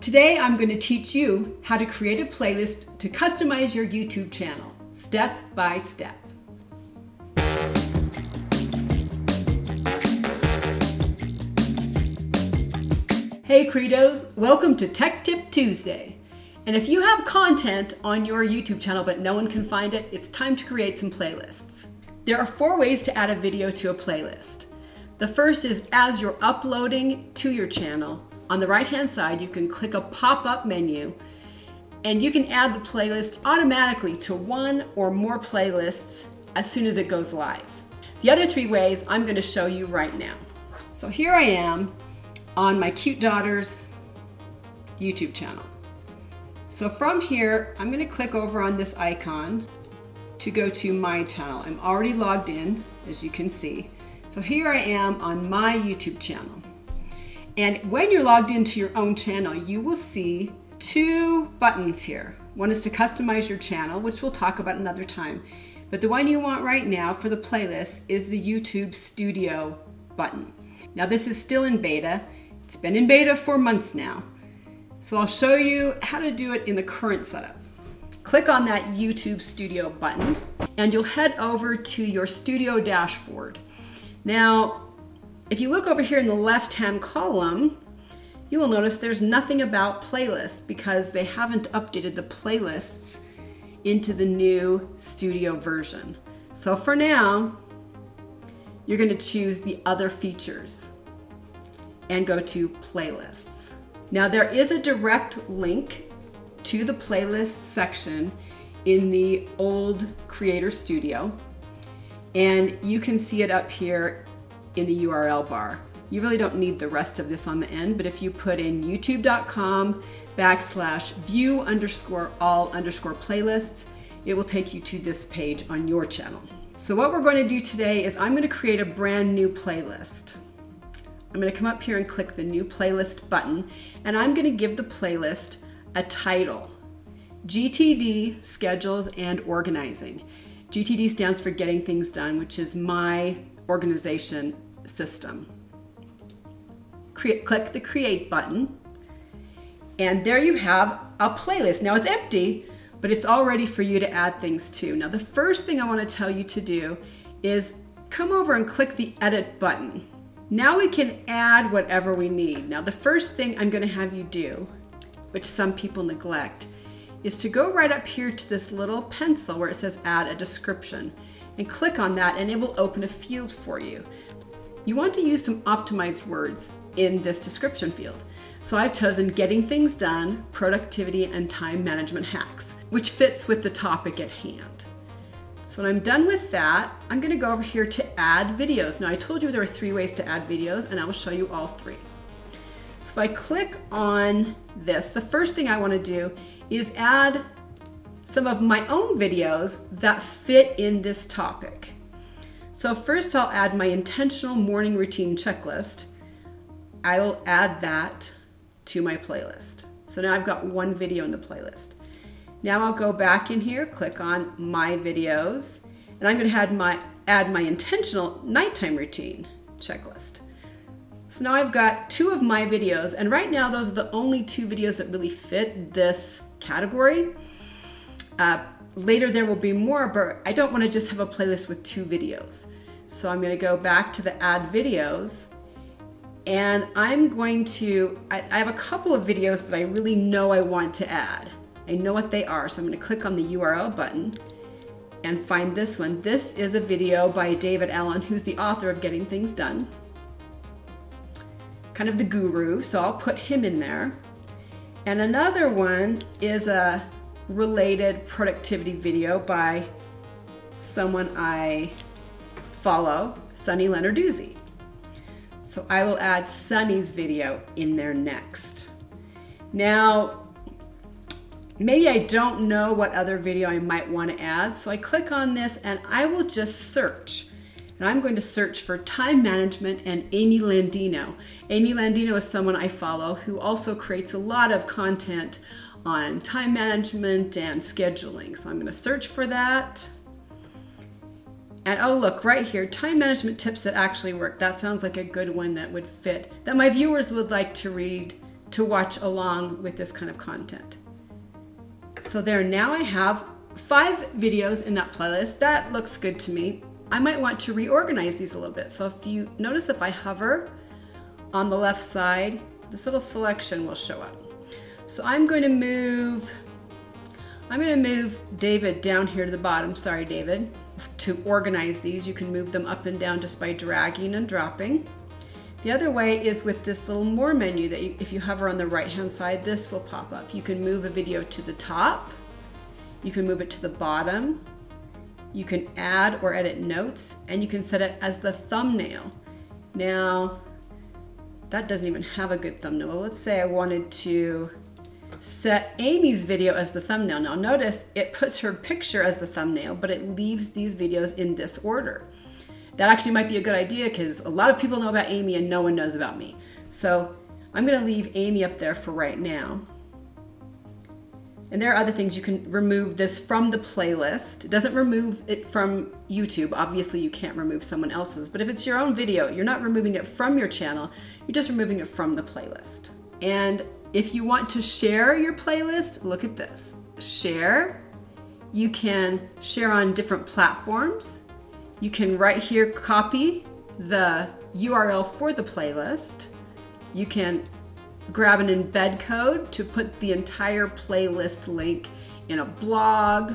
Today I'm going to teach you how to create a playlist to customize your YouTube channel, step by step. Hey Credos, welcome to Tech Tip Tuesday. And if you have content on your YouTube channel but no one can find it, it's time to create some playlists. There are 4 ways to add a video to a playlist. The first is as you're uploading to your channel, on the right-hand side, you can click a pop-up menu and you can add the playlist automatically to 1 or more playlists as soon as it goes live. The other 3 ways I'm going to show you right now. So here I am on my cute daughter's YouTube channel. So from here, I'm going to click over on this icon to go to my channel. I'm already logged in, as you can see. So here I am on my YouTube channel. And when you're logged into your own channel, you will see 2 buttons here. One is to customize your channel, which we'll talk about another time. But the one you want right now for the playlist is the YouTube Studio button. Now this is still in beta. It's been in beta for months now. So I'll show you how to do it in the current setup. Click on that YouTube Studio button and you'll head over to your studio dashboard. Now, if you look over here in the left-hand column, you will notice there's nothing about playlists because they haven't updated the playlists into the new Studio version. So for now, you're going to choose the other features and go to playlists. Now there is a direct link to the playlist section in the old Creator Studio, and you can see it up here in the URL bar. You really don't need the rest of this on the end, but if you put in youtube.com/view_all_playlists, it will take you to this page on your channel. So what we're going to do today is I'm going to create a brand new playlist. I'm going to come up here and click the new playlist button, and I'm going to give the playlist a title. GTD, Schedules and Organizing. GTD stands for Getting Things Done, which is my organization system. Click the Create button, and there you have a playlist. Now it's empty, but it's all ready for you to add things to. Now the first thing I want to tell you to do is come over and click the Edit button. Now we can add whatever we need. Now the first thing I'm going to have you do, which some people neglect, is to go right up here to this little pencil where it says Add a Description and click on that, and it will open a field for you. You want to use some optimized words in this description field. So I've chosen Getting Things Done, Productivity and Time Management Hacks, which fits with the topic at hand. So when I'm done with that, I'm going to go over here to Add Videos. Now I told you there are 3 ways to add videos, and I will show you all 3. So if I click on this, the first thing I want to do is add some of my own videos that fit in this topic. So first I'll add my intentional morning routine checklist. I will add that to my playlist. So now I've got 1 video in the playlist. Now I'll go back in here, click on My Videos, and I'm going to add my intentional nighttime routine checklist. So now I've got 2 of my videos, and right now those are the only 2 videos that really fit this category. Later there will be more, but I don't want to just have a playlist with 2 videos. So I'm going to go back to the Add Videos, and I'm going to, I have a couple of videos that I really know I want to add. I know what they are, so I'm going to click on the URL button and find this one. This is a video by David Allen, who's the author of Getting Things Done. Kind of the guru, so I'll put him in there. And another one is a related productivity video by someone I follow, Sunny Lenarduzzi. So I will add Sunny's video in there next. Now, maybe I don't know what other video I might want to add, so I click on this and I will just search. And I'm going to search for time management and Amy Landino. Amy Landino is someone I follow who also creates a lot of content on time management and scheduling. So I'm going to search for that. And oh look, right here, time management tips that actually work. That sounds like a good one that would fit, that my viewers would like to read to watch along with this kind of content. So there, now I have 5 videos in that playlist. That looks good to me. I might want to reorganize these a little bit. So if you notice, if I hover on the left side, this little selection will show up. So I'm going to move David down here to the bottom. Sorry, David. To organize these, you can move them up and down just by dragging and dropping. The other way is with this little more menu that if you hover on the right hand side, this will pop up. You can move a video to the top, you can move it to the bottom, you can add or edit notes, and you can set it as the thumbnail. Now, that doesn't even have a good thumbnail. Well, let's say I wanted to set Amy's video as the thumbnail. Now notice it puts her picture as the thumbnail, but it leaves these videos in this order. That actually might be a good idea because a lot of people know about Amy and no one knows about me. So I'm going to leave Amy up there for right now. And there are other things. You can remove this from the playlist. It doesn't remove it from YouTube. Obviously you can't remove someone else's, but if it's your own video, you're not removing it from your channel, you're just removing it from the playlist. And if you want to share your playlist, look at this. Share. You can share on different platforms. You can right here copy the URL for the playlist. You can grab an embed code to put the entire playlist link in a blog,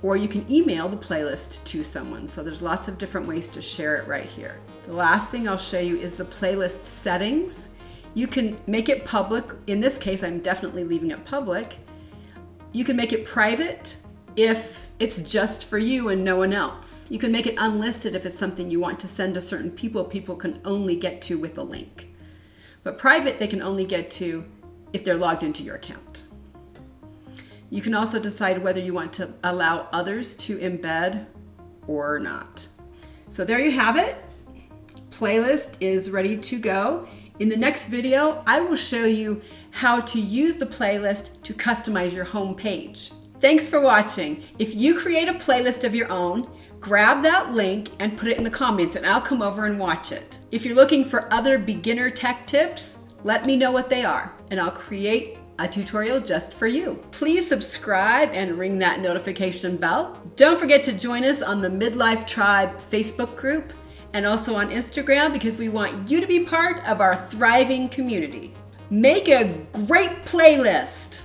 or you can email the playlist to someone. So there's lots of different ways to share it right here. The last thing I'll show you is the playlist settings. You can make it public. In this case, I'm definitely leaving it public. You can make it private if it's just for you and no one else. You can make it unlisted if it's something you want to send to certain people, people can only get to with a link. But private, they can only get to if they're logged into your account. You can also decide whether you want to allow others to embed or not. So there you have it. Playlist is ready to go. In the next video, I will show you how to use the playlist to customize your home page. Thanks for watching. If you create a playlist of your own, grab that link and put it in the comments and I'll come over and watch it. If you're looking for other beginner tech tips, let me know what they are and I'll create a tutorial just for you. Please subscribe and ring that notification bell. Don't forget to join us on the Midlife Tribe Facebook group and also on Instagram because we want you to be part of our thriving community. Make a great playlist.